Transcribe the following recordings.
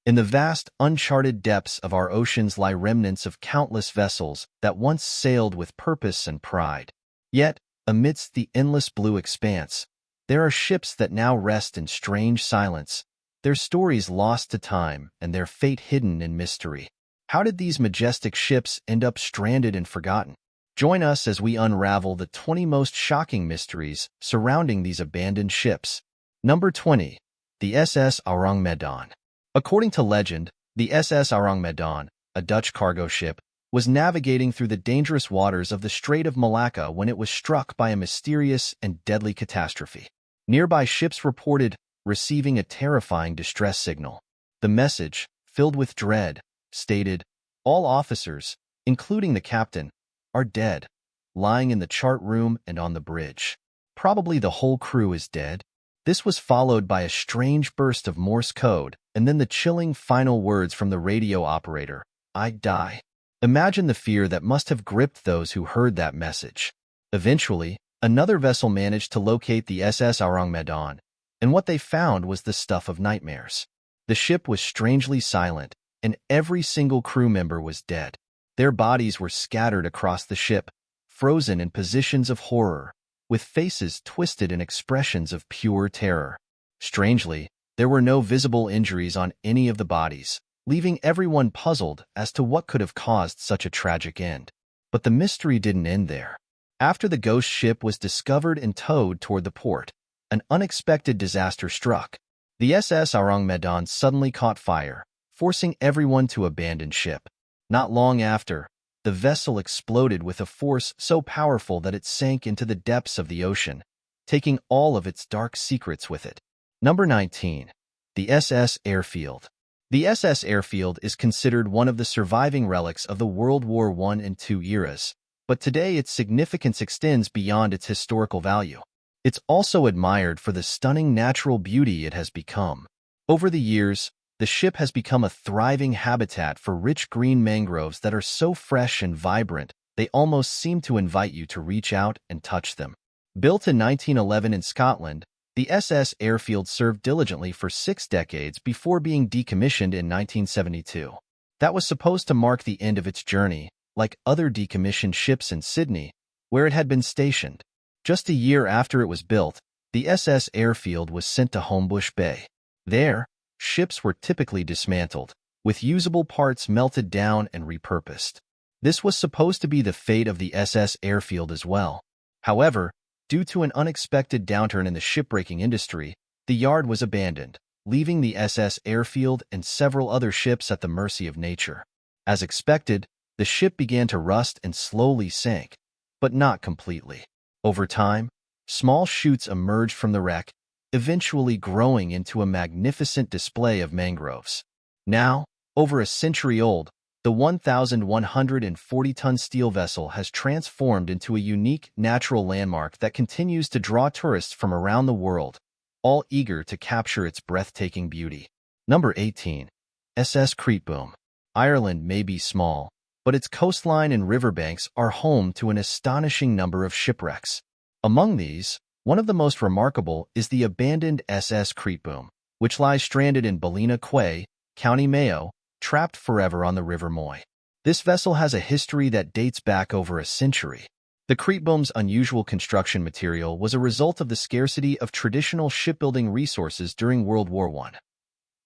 In the vast, uncharted depths of our oceans lie remnants of countless vessels that once sailed with purpose and pride. Yet, amidst the endless blue expanse, there are ships that now rest in strange silence, their stories lost to time and their fate hidden in mystery. How did these majestic ships end up stranded and forgotten? Join us as we unravel the 20 most shocking mysteries surrounding these abandoned ships. Number 20. The SS Ourang Medan. According to legend, the SS Ourang Medan, a Dutch cargo ship, was navigating through the dangerous waters of the Strait of Malacca when it was struck by a mysterious and deadly catastrophe. Nearby ships reported receiving a terrifying distress signal. The message, filled with dread, stated, "All officers, including the captain, are dead, lying in the chart room and on the bridge. Probably the whole crew is dead." This was followed by a strange burst of Morse code, and then the chilling final words from the radio operator, "I die." Imagine the fear that must have gripped those who heard that message. Eventually, another vessel managed to locate the SS Ourang Medan, and what they found was the stuff of nightmares. The ship was strangely silent, and every single crew member was dead. Their bodies were scattered across the ship, frozen in positions of horror, with faces twisted in expressions of pure terror. Strangely, there were no visible injuries on any of the bodies, leaving everyone puzzled as to what could have caused such a tragic end. But the mystery didn't end there. After the ghost ship was discovered and towed toward the port, an unexpected disaster struck. The SS Ourang Medan suddenly caught fire, forcing everyone to abandon ship. Not long after, the vessel exploded with a force so powerful that it sank into the depths of the ocean, taking all of its dark secrets with it. Number 19. The SS Airfield. The SS Airfield is considered one of the surviving relics of the World War I and II eras, but today its significance extends beyond its historical value. It's also admired for the stunning natural beauty it has become. Over the years, the ship has become a thriving habitat for rich green mangroves that are so fresh and vibrant, they almost seem to invite you to reach out and touch them. Built in 1911 in Scotland, the SS Airfield served diligently for 6 decades before being decommissioned in 1972. That was supposed to mark the end of its journey, like other decommissioned ships in Sydney, where it had been stationed. Just a year after it was built, the SS Airfield was sent to Homebush Bay. There, ships were typically dismantled, with usable parts melted down and repurposed. This was supposed to be the fate of the SS Airfield as well. However, due to an unexpected downturn in the shipbreaking industry, the yard was abandoned, leaving the SS Airfield and several other ships at the mercy of nature. As expected, the ship began to rust and slowly sank, but not completely. Over time, small shoots emerged from the wreck, eventually growing into a magnificent display of mangroves. Now, over a century old, the 1,140-ton steel vessel has transformed into a unique natural landmark that continues to draw tourists from around the world, all eager to capture its breathtaking beauty. Number 18. SS Crete Boom. Ireland may be small, but its coastline and riverbanks are home to an astonishing number of shipwrecks. Among these, one of the most remarkable is the abandoned SS Crete Boom, which lies stranded in Ballina Quay, County Mayo, trapped forever on the River Moy. This vessel has a history that dates back over a century. The Crete Boom's unusual construction material was a result of the scarcity of traditional shipbuilding resources during World War I.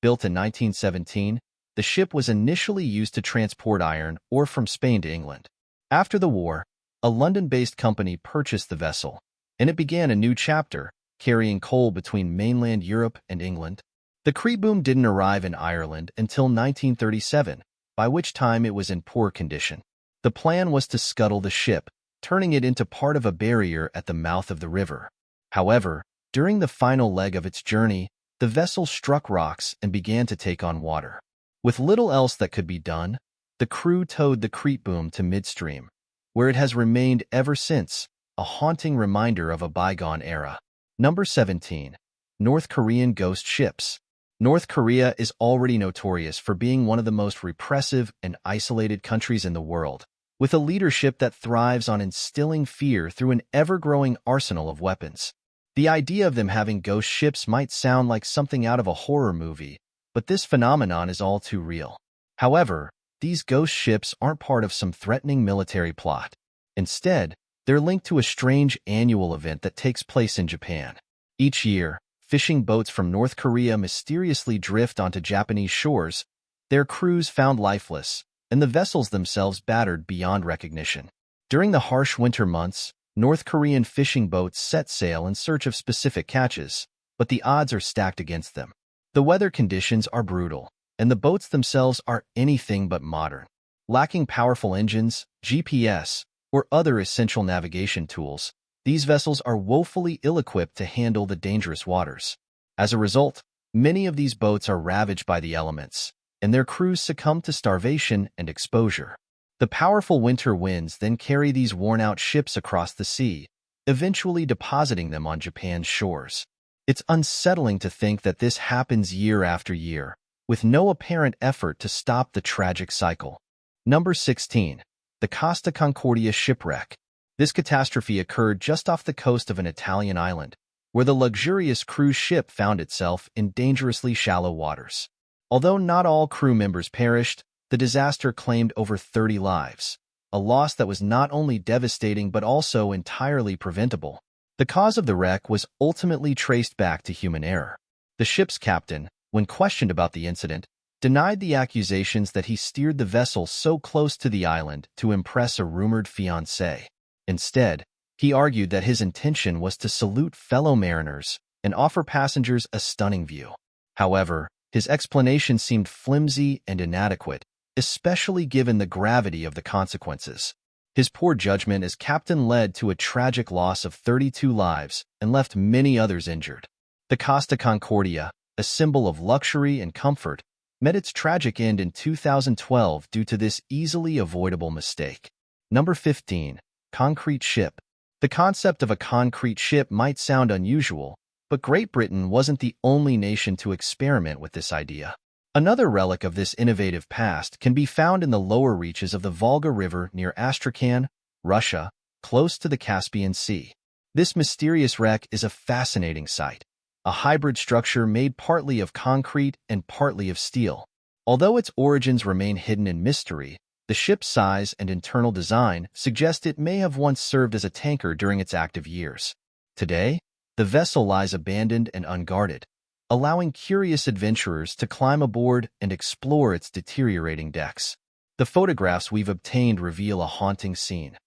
Built in 1917, the ship was initially used to transport iron ore from Spain to England. After the war, a London-based company purchased the vessel, and it began a new chapter, carrying coal between mainland Europe and England. The Crete Boom didn't arrive in Ireland until 1937, by which time it was in poor condition. The plan was to scuttle the ship, turning it into part of a barrier at the mouth of the river. However, during the final leg of its journey, the vessel struck rocks and began to take on water. With little else that could be done, the crew towed the Crete Boom to midstream, where it has remained ever since, a haunting reminder of a bygone era. Number 17. North Korean Ghost Ships. North Korea is already notorious for being one of the most repressive and isolated countries in the world, with a leadership that thrives on instilling fear through an ever-growing arsenal of weapons. The idea of them having ghost ships might sound like something out of a horror movie, but this phenomenon is all too real. However, these ghost ships aren't part of some threatening military plot. Instead, they're linked to a strange annual event that takes place in Japan. Each year, fishing boats from North Korea mysteriously drift onto Japanese shores, their crews found lifeless, and the vessels themselves battered beyond recognition. During the harsh winter months, North Korean fishing boats set sail in search of specific catches, but the odds are stacked against them. The weather conditions are brutal, and the boats themselves are anything but modern. Lacking powerful engines, GPS, or other essential navigation tools, these vessels are woefully ill-equipped to handle the dangerous waters. As a result, many of these boats are ravaged by the elements, and their crews succumb to starvation and exposure. The powerful winter winds then carry these worn-out ships across the sea, eventually depositing them on Japan's shores. It's unsettling to think that this happens year after year, with no apparent effort to stop the tragic cycle. Number 16. The Costa Concordia Shipwreck. This catastrophe occurred just off the coast of an Italian island, where the luxurious cruise ship found itself in dangerously shallow waters. Although not all crew members perished, the disaster claimed over 30 lives, a loss that was not only devastating but also entirely preventable. The cause of the wreck was ultimately traced back to human error. The ship's captain, when questioned about the incident, denied the accusations that he steered the vessel so close to the island to impress a rumored fiancée. Instead, he argued that his intention was to salute fellow mariners and offer passengers a stunning view. However, his explanation seemed flimsy and inadequate, especially given the gravity of the consequences. His poor judgment as captain led to a tragic loss of 32 lives and left many others injured. The Costa Concordia, a symbol of luxury and comfort, met its tragic end in 2012 due to this easily avoidable mistake. Number 15. Concrete ship. The concept of a concrete ship might sound unusual, but Great Britain wasn't the only nation to experiment with this idea. Another relic of this innovative past can be found in the lower reaches of the Volga River near Astrakhan, Russia, close to the Caspian Sea. This mysterious wreck is a fascinating sight, a hybrid structure made partly of concrete and partly of steel. Although its origins remain hidden in mystery, the ship's size and internal design suggest it may have once served as a tanker during its active years. Today, the vessel lies abandoned and unguarded, allowing curious adventurers to climb aboard and explore its deteriorating decks. The photographs we've obtained reveal a haunting scene.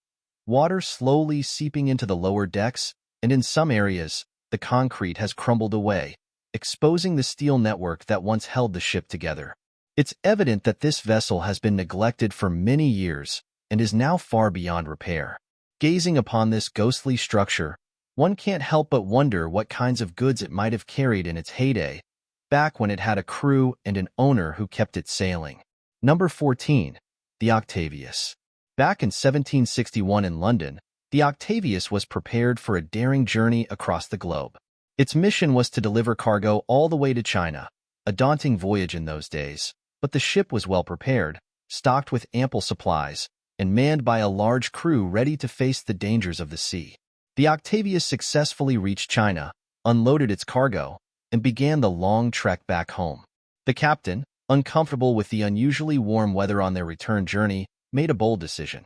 Water slowly seeping into the lower decks, and in some areas, the concrete has crumbled away, exposing the steel network that once held the ship together. It's evident that this vessel has been neglected for many years and is now far beyond repair. Gazing upon this ghostly structure, one can't help but wonder what kinds of goods it might have carried in its heyday, back when it had a crew and an owner who kept it sailing. Number 14. The Octavius. Back in 1761 in London, the Octavius was prepared for a daring journey across the globe. Its mission was to deliver cargo all the way to China, a daunting voyage in those days, but the ship was well prepared, stocked with ample supplies, and manned by a large crew ready to face the dangers of the sea. The Octavius successfully reached China, unloaded its cargo, and began the long trek back home. The captain, uncomfortable with the unusually warm weather on their return journey, made a bold decision.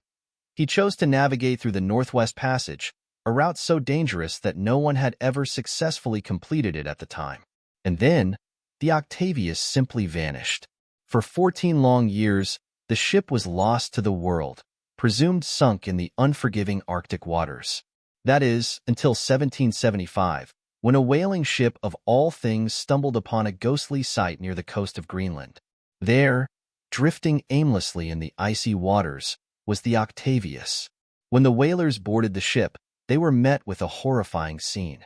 He chose to navigate through the Northwest Passage, a route so dangerous that no one had ever successfully completed it at the time. And then, the Octavius simply vanished. For 14 long years, the ship was lost to the world, presumed sunk in the unforgiving Arctic waters. That is, until 1775, when a whaling ship of all things stumbled upon a ghostly site near the coast of Greenland. There, drifting aimlessly in the icy waters, was the Octavius. When the whalers boarded the ship, they were met with a horrifying scene.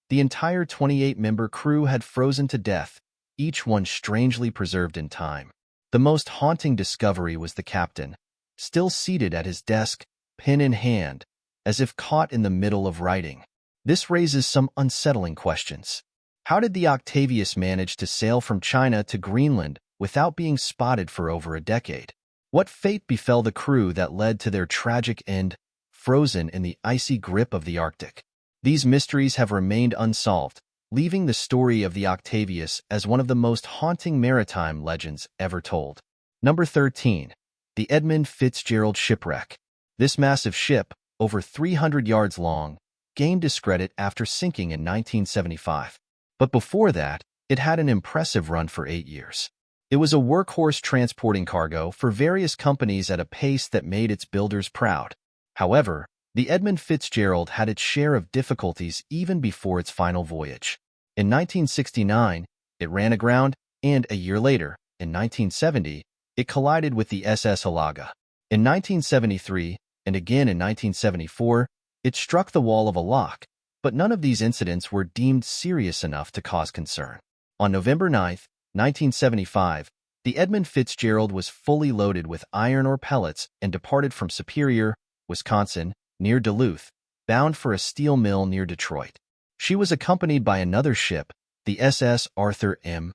The entire 28-member crew had frozen to death, each one strangely preserved in time. The most haunting discovery was the captain, still seated at his desk, pen in hand, as if caught in the middle of writing. This raises some unsettling questions. How did the Octavius manage to sail from China to Greenland without being spotted for over a decade? What fate befell the crew that led to their tragic end, frozen in the icy grip of the Arctic? These mysteries have remained unsolved, leaving the story of the Octavius as one of the most haunting maritime legends ever told. Number 13. The Edmund Fitzgerald Shipwreck. This massive ship, over 300 yards long, gained discredit after sinking in 1975. But before that, it had an impressive run for 8 years. It was a workhorse transporting cargo for various companies at a pace that made its builders proud. However, the Edmund Fitzgerald had its share of difficulties even before its final voyage. In 1969, it ran aground, and a year later, in 1970, it collided with the SS Olaga. In 1973, and again in 1974, it struck the wall of a lock, but none of these incidents were deemed serious enough to cause concern. On November 9, 1975, the Edmund Fitzgerald was fully loaded with iron ore pellets and departed from Superior, Wisconsin, near Duluth, bound for a steel mill near Detroit. She was accompanied by another ship, the SS Arthur M.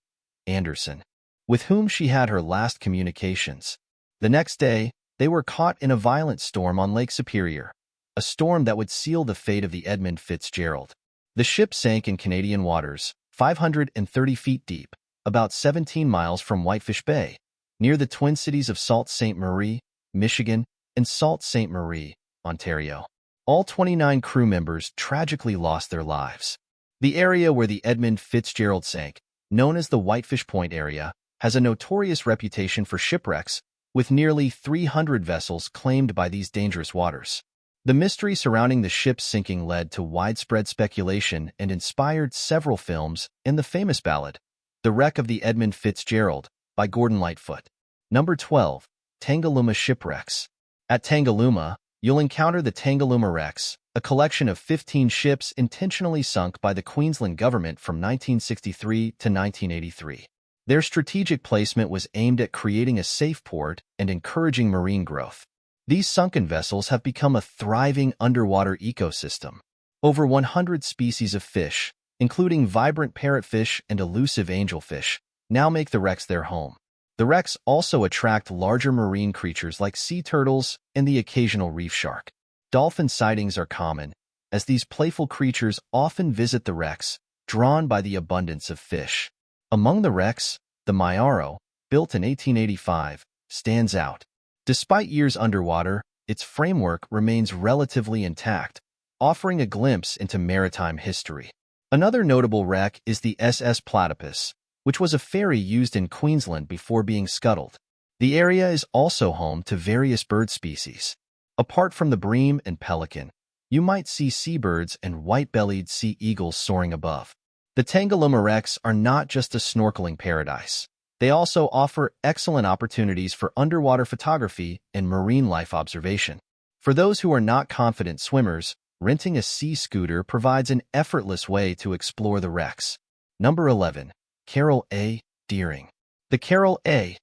Anderson, with whom she had her last communications. The next day, they were caught in a violent storm on Lake Superior, a storm that would seal the fate of the Edmund Fitzgerald. The ship sank in Canadian waters, 530 feet deep, about 17 miles from Whitefish Bay, near the twin cities of Sault Ste. Marie, Michigan, and Sault Ste. Marie, Ontario. All 29 crew members tragically lost their lives. The area where the Edmund Fitzgerald sank, known as the Whitefish Point area, has a notorious reputation for shipwrecks, with nearly 300 vessels claimed by these dangerous waters. The mystery surrounding the ship's sinking led to widespread speculation and inspired several films and the famous ballad, The Wreck of the Edmund Fitzgerald, by Gordon Lightfoot. Number 12. Tangalooma Shipwrecks. At Tangalooma, you'll encounter the Tangalooma wrecks, a collection of 15 ships intentionally sunk by the Queensland government from 1963 to 1983. Their strategic placement was aimed at creating a safe port and encouraging marine growth. These sunken vessels have become a thriving underwater ecosystem. Over 100 species of fish, including vibrant parrotfish and elusive angelfish, now make the wrecks their home. The wrecks also attract larger marine creatures like sea turtles and the occasional reef shark. Dolphin sightings are common, as these playful creatures often visit the wrecks, drawn by the abundance of fish. Among the wrecks, the Mayaro, built in 1885, stands out. Despite years underwater, its framework remains relatively intact, offering a glimpse into maritime history. Another notable wreck is the SS Platypus, which was a ferry used in Queensland before being scuttled. The area is also home to various bird species. Apart from the bream and pelican, you might see seabirds and white-bellied sea eagles soaring above. The Tangalooma wrecks are not just a snorkeling paradise. They also offer excellent opportunities for underwater photography and marine life observation. For those who are not confident swimmers, renting a sea scooter provides an effortless way to explore the wrecks. Number 11. Carroll A. Deering. The Carroll A.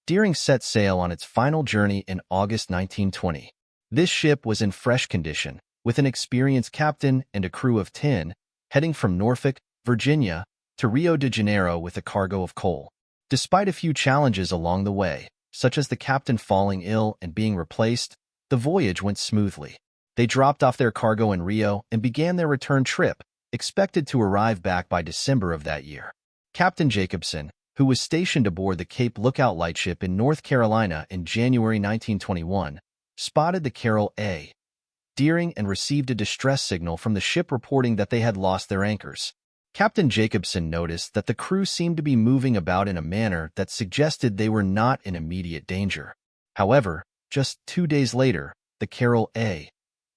Deering set sail on its final journey in August 1920. This ship was in fresh condition, with an experienced captain and a crew of 10, heading from Norfolk, Virginia, to Rio de Janeiro with a cargo of coal. Despite a few challenges along the way, such as the captain falling ill and being replaced, the voyage went smoothly. They dropped off their cargo in Rio and began their return trip, expected to arrive back by December of that year. Captain Jacobson, who was stationed aboard the Cape Lookout lightship in North Carolina in January 1921, spotted the Carroll A. Deering and received a distress signal from the ship reporting that they had lost their anchors. Captain Jacobson noticed that the crew seemed to be moving about in a manner that suggested they were not in immediate danger. However, just 2 days later, the Carroll A.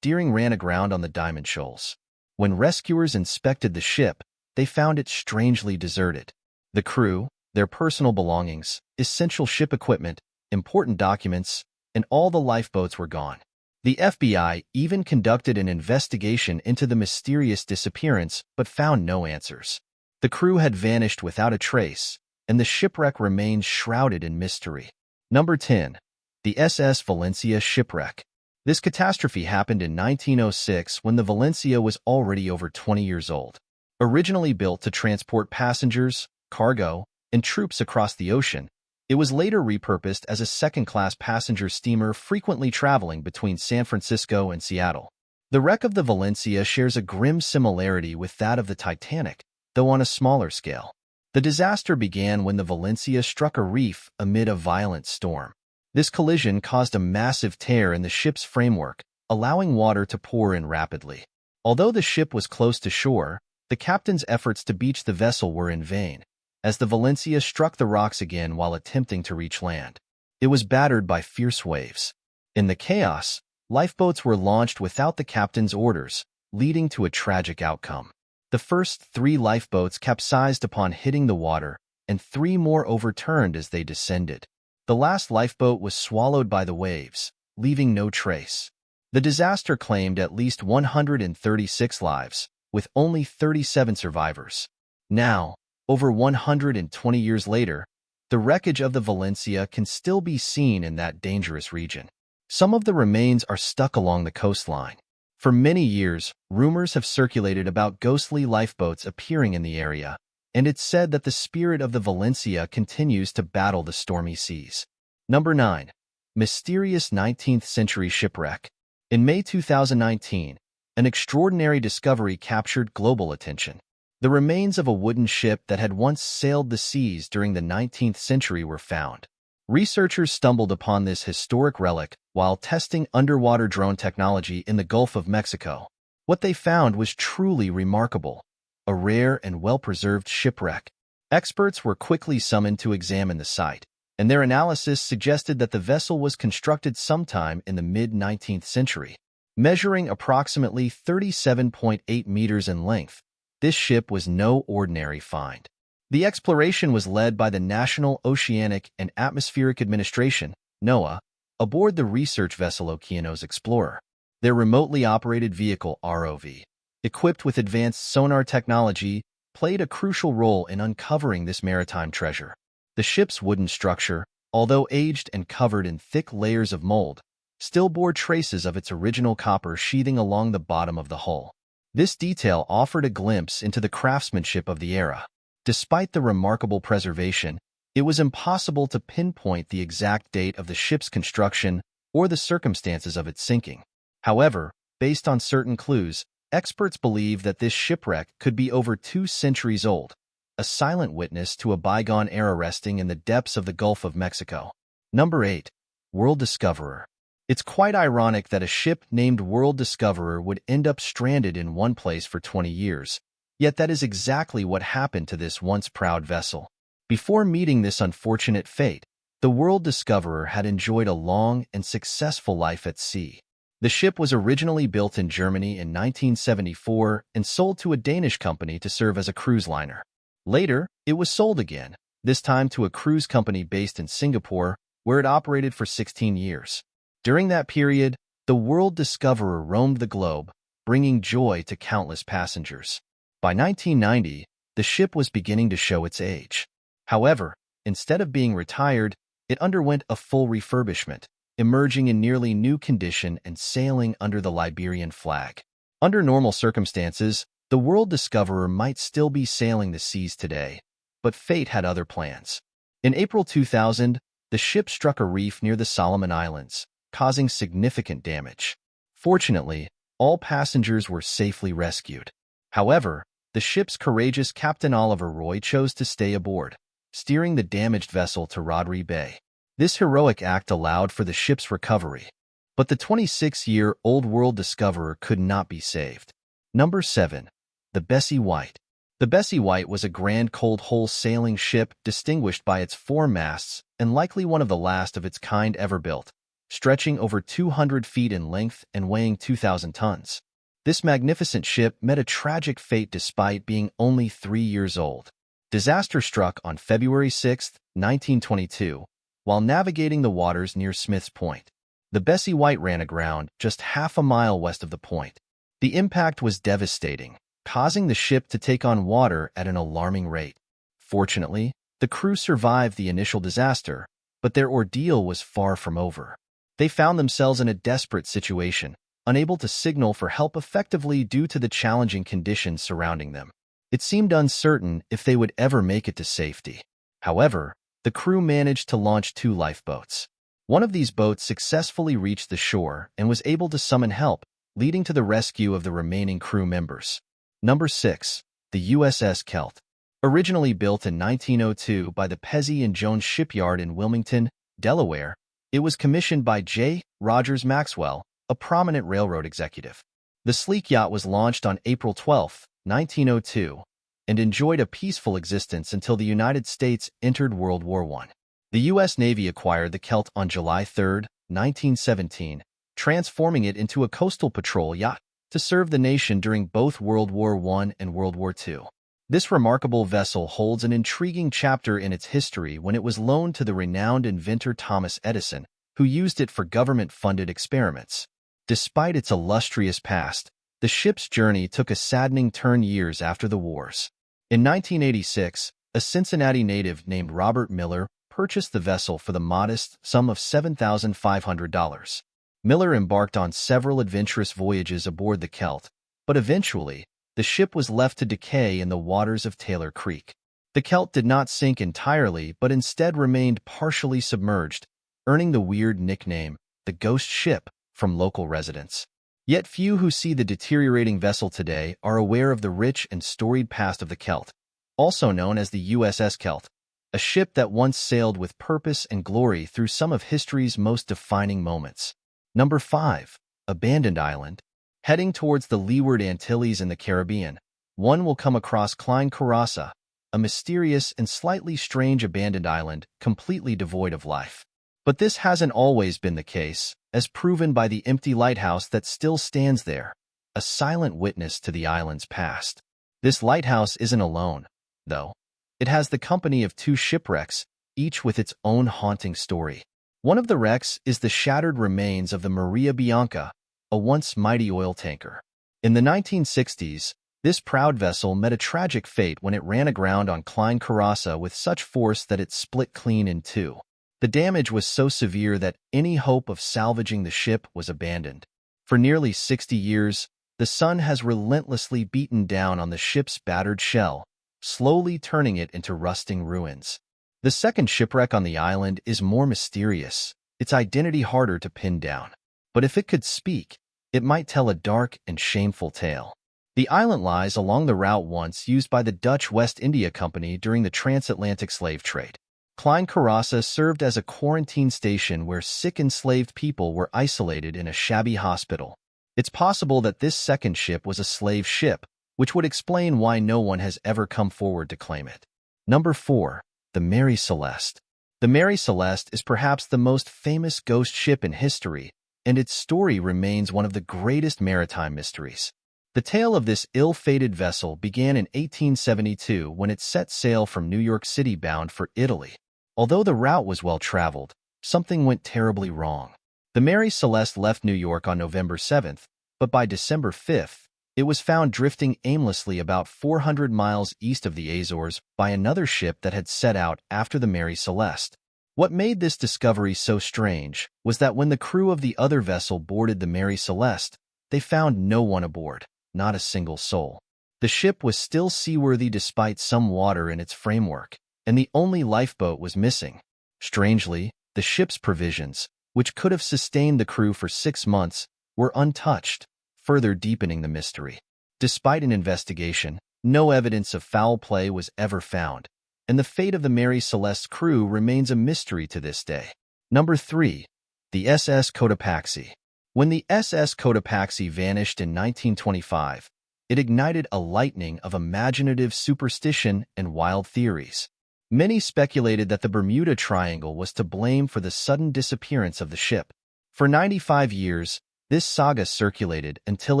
Deering ran aground on the Diamond Shoals. When rescuers inspected the ship, they found it strangely deserted. The crew, their personal belongings, essential ship equipment, important documents, and all the lifeboats were gone. The FBI even conducted an investigation into the mysterious disappearance but found no answers. The crew had vanished without a trace, and the shipwreck remained shrouded in mystery. Number 10. The SS Valencia Shipwreck. This catastrophe happened in 1906 when the Valencia was already over 20 years old. Originally built to transport passengers, cargo, and troops across the ocean, it was later repurposed as a second-class passenger steamer frequently traveling between San Francisco and Seattle. The wreck of the Valencia shares a grim similarity with that of the Titanic, though on a smaller scale. The disaster began when the Valencia struck a reef amid a violent storm. This collision caused a massive tear in the ship's framework, allowing water to pour in rapidly. Although the ship was close to shore, the captain's efforts to beach the vessel were in vain, as the Valencia struck the rocks again while attempting to reach land. It was battered by fierce waves. In the chaos, lifeboats were launched without the captain's orders, leading to a tragic outcome. The first 3 lifeboats capsized upon hitting the water, and 3 more overturned as they descended. The last lifeboat was swallowed by the waves, leaving no trace. The disaster claimed at least 136 lives, with only 37 survivors. Now, over 120 years later, the wreckage of the Valencia can still be seen in that dangerous region. Some of the remains are stuck along the coastline. For many years, rumors have circulated about ghostly lifeboats appearing in the area, and it's said that the spirit of the Valencia continues to battle the stormy seas. Number 9. Mysterious 19th-century shipwreck. In May 2019, an extraordinary discovery captured global attention. The remains of a wooden ship that had once sailed the seas during the 19th century were found. Researchers stumbled upon this historic relic while testing underwater drone technology in the Gulf of Mexico. What they found was truly remarkable, a rare and well-preserved shipwreck. Experts were quickly summoned to examine the site, and their analysis suggested that the vessel was constructed sometime in the mid-19th century. Measuring approximately 37.8 meters in length, this ship was no ordinary find. The exploration was led by the National Oceanic and Atmospheric Administration, NOAA, aboard the research vessel Okeanos Explorer. Their remotely operated vehicle, ROV, equipped with advanced sonar technology, played a crucial role in uncovering this maritime treasure. The ship's wooden structure, although aged and covered in thick layers of mold, still bore traces of its original copper sheathing along the bottom of the hull. This detail offered a glimpse into the craftsmanship of the era. Despite the remarkable preservation, it was impossible to pinpoint the exact date of the ship's construction or the circumstances of its sinking. However, based on certain clues, experts believe that this shipwreck could be over 2 centuries old, a silent witness to a bygone era resting in the depths of the Gulf of Mexico. Number 8. World Discoverer. It's quite ironic that a ship named World Discoverer would end up stranded in one place for 20 years. Yet that is exactly what happened to this once proud vessel. Before meeting this unfortunate fate, the World Discoverer had enjoyed a long and successful life at sea. The ship was originally built in Germany in 1974 and sold to a Danish company to serve as a cruise liner. Later, it was sold again, this time to a cruise company based in Singapore, where it operated for 16 years. During that period, the World Discoverer roamed the globe, bringing joy to countless passengers. By 1990, the ship was beginning to show its age. However, instead of being retired, it underwent a full refurbishment, emerging in nearly new condition and sailing under the Liberian flag. Under normal circumstances, the World Discoverer might still be sailing the seas today, but fate had other plans. In April 2000, the ship struck a reef near the Solomon Islands, causing significant damage. Fortunately, all passengers were safely rescued. However, the ship's courageous Captain Oliver Roy chose to stay aboard, steering the damaged vessel to Rodrigues Bay. This heroic act allowed for the ship's recovery, but the 26-year-old World Discoverer could not be saved. Number 7. The Bessie White. The Bessie White was a grand cold-hull sailing ship distinguished by its 4 masts and likely one of the last of its kind ever built, stretching over 200 feet in length and weighing 2,000 tons. This magnificent ship met a tragic fate despite being only 3 years old. Disaster struck on February 6, 1922, while navigating the waters near Smith's Point. The Bessie White ran aground just half a mile west of the point. The impact was devastating, causing the ship to take on water at an alarming rate. Fortunately, the crew survived the initial disaster, but their ordeal was far from over. They found themselves in a desperate situation, unable to signal for help effectively due to the challenging conditions surrounding them. It seemed uncertain if they would ever make it to safety. However, the crew managed to launch 2 lifeboats. One of these boats successfully reached the shore and was able to summon help, leading to the rescue of the remaining crew members. Number 6. the USS Kelt. Originally built in 1902 by the Pesce and Jones Shipyard in Wilmington, Delaware, it was commissioned by J. Rogers Maxwell, a prominent railroad executive. The sleek yacht was launched on April 12, 1902, and enjoyed a peaceful existence until the United States entered World War I. The U.S. Navy acquired the Kelt on July 3, 1917, transforming it into a coastal patrol yacht to serve the nation during both World War I and World War II. This remarkable vessel holds an intriguing chapter in its history when it was loaned to the renowned inventor Thomas Edison, who used it for government-funded experiments. Despite its illustrious past, the ship's journey took a saddening turn years after the wars. In 1986, a Cincinnati native named Robert Miller purchased the vessel for the modest sum of $7,500. Miller embarked on several adventurous voyages aboard the Kelt, but eventually, the ship was left to decay in the waters of Taylor Creek. The Kelt did not sink entirely, but instead remained partially submerged, earning the weird nickname, the Ghost Ship, from local residents. Yet few who see the deteriorating vessel today are aware of the rich and storied past of the Kelt, also known as the USS Kelt, a ship that once sailed with purpose and glory through some of history's most defining moments. Number 5. Abandoned Island. Heading towards the Leeward Antilles in the Caribbean, one will come across Klein Karasa, a mysterious and slightly strange abandoned island completely devoid of life. But this hasn't always been the case, as proven by the empty lighthouse that still stands there, a silent witness to the island's past. This lighthouse isn't alone, though. It has the company of two shipwrecks, each with its own haunting story. One of the wrecks is the shattered remains of the Maria Bianca, a once mighty oil tanker. In the 1960s, this proud vessel met a tragic fate when it ran aground on Klein Karasa with such force that it split clean in two. The damage was so severe that any hope of salvaging the ship was abandoned. For nearly 60 years, the sun has relentlessly beaten down on the ship's battered shell, slowly turning it into rusting ruins. The second shipwreck on the island is more mysterious, its identity harder to pin down. But if it could speak, it might tell a dark and shameful tale. The island lies along the route once used by the Dutch West India Company during the transatlantic slave trade. Klein Karasa served as a quarantine station where sick enslaved people were isolated in a shabby hospital. It's possible that this second ship was a slave ship, which would explain why no one has ever come forward to claim it. Number 4. The Mary Celeste. The Mary Celeste is perhaps the most famous ghost ship in history, and its story remains one of the greatest maritime mysteries. The tale of this ill-fated vessel began in 1872 when it set sail from New York City bound for Italy. Although the route was well-traveled, something went terribly wrong. The Mary Celeste left New York on November 7th, but by December 5th, it was found drifting aimlessly about 400 miles east of the Azores by another ship that had set out after the Mary Celeste. What made this discovery so strange was that when the crew of the other vessel boarded the Mary Celeste, they found no one aboard, not a single soul. The ship was still seaworthy despite some water in its framework, and the only lifeboat was missing. Strangely, the ship's provisions, which could have sustained the crew for 6 months, were untouched, further deepening the mystery. Despite an investigation, no evidence of foul play was ever found, and the fate of the Mary Celeste's crew remains a mystery to this day. Number 3. The SS Cotopaxi. When the SS Cotopaxi vanished in 1925, it ignited a lightning of imaginative superstition and wild theories. Many speculated that the Bermuda Triangle was to blame for the sudden disappearance of the ship. For 95 years, this saga circulated until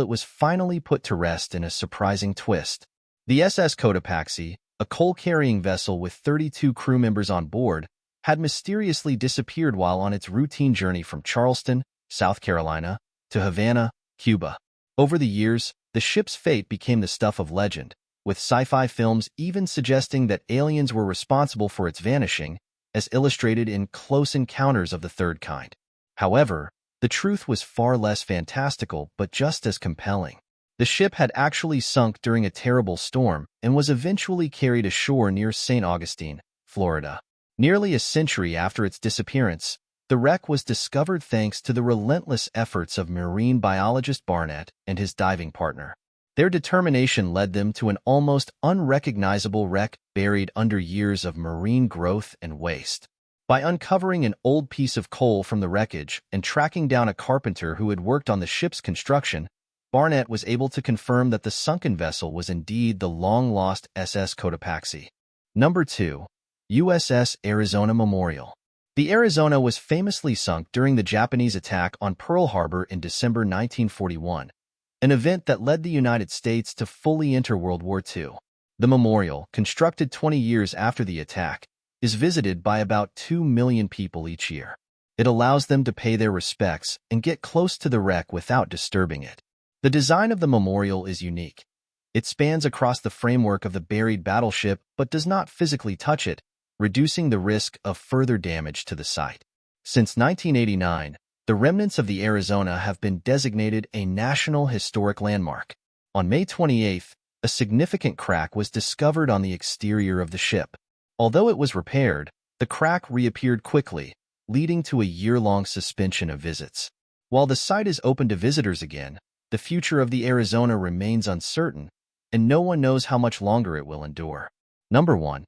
it was finally put to rest in a surprising twist. The SS Cotopaxi, a coal-carrying vessel with 32 crew members on board, had mysteriously disappeared while on its routine journey from Charleston, South Carolina, to Havana, Cuba. Over the years, the ship's fate became the stuff of legend, with sci-fi films even suggesting that aliens were responsible for its vanishing, as illustrated in Close Encounters of the Third Kind. However, the truth was far less fantastical but just as compelling. The ship had actually sunk during a terrible storm and was eventually carried ashore near St. Augustine, Florida. Nearly a century after its disappearance, the wreck was discovered thanks to the relentless efforts of marine biologist Barnett and his diving partner. Their determination led them to an almost unrecognizable wreck buried under years of marine growth and waste. By uncovering an old piece of coal from the wreckage and tracking down a carpenter who had worked on the ship's construction, Barnett was able to confirm that the sunken vessel was indeed the long-lost SS Cotopaxi. Number 2. USS Arizona Memorial. The Arizona was famously sunk during the Japanese attack on Pearl Harbor in December 1941, an event that led the United States to fully enter World War II. The memorial, constructed 20 years after the attack, is visited by about 2 million people each year. It allows them to pay their respects and get close to the wreck without disturbing it. The design of the memorial is unique. It spans across the framework of the buried battleship but does not physically touch it, reducing the risk of further damage to the site. Since 1989, the remnants of the Arizona have been designated a National Historic Landmark. On May 28, a significant crack was discovered on the exterior of the ship. Although it was repaired, the crack reappeared quickly, leading to a year-long suspension of visits. While the site is open to visitors again, the future of the Arizona remains uncertain, and no one knows how much longer it will endure. Number 1.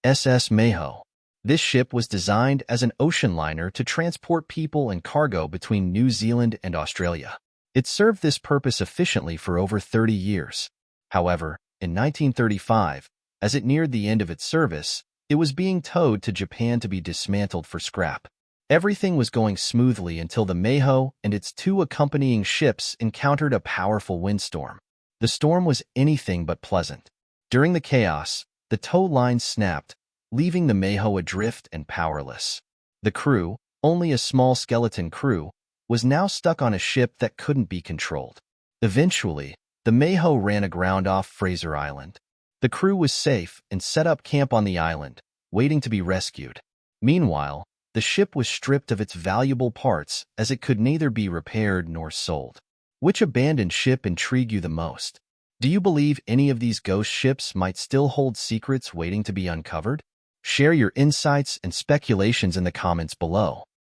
SS Maheno. This ship was designed as an ocean liner to transport people and cargo between New Zealand and Australia. It served this purpose efficiently for over 30 years. However, in 1935, as it neared the end of its service, it was being towed to Japan to be dismantled for scrap. Everything was going smoothly until the Maheno and its 2 accompanying ships encountered a powerful windstorm. The storm was anything but pleasant. During the chaos, the tow line snapped, leaving the Maheno adrift and powerless. The crew, only a small skeleton crew, was now stuck on a ship that couldn't be controlled. Eventually, the Maheno ran aground off Fraser Island. The crew was safe and set up camp on the island, waiting to be rescued. Meanwhile, the ship was stripped of its valuable parts as it could neither be repaired nor sold. Which abandoned ship intrigued you the most? Do you believe any of these ghost ships might still hold secrets waiting to be uncovered? Share your insights and speculations in the comments below.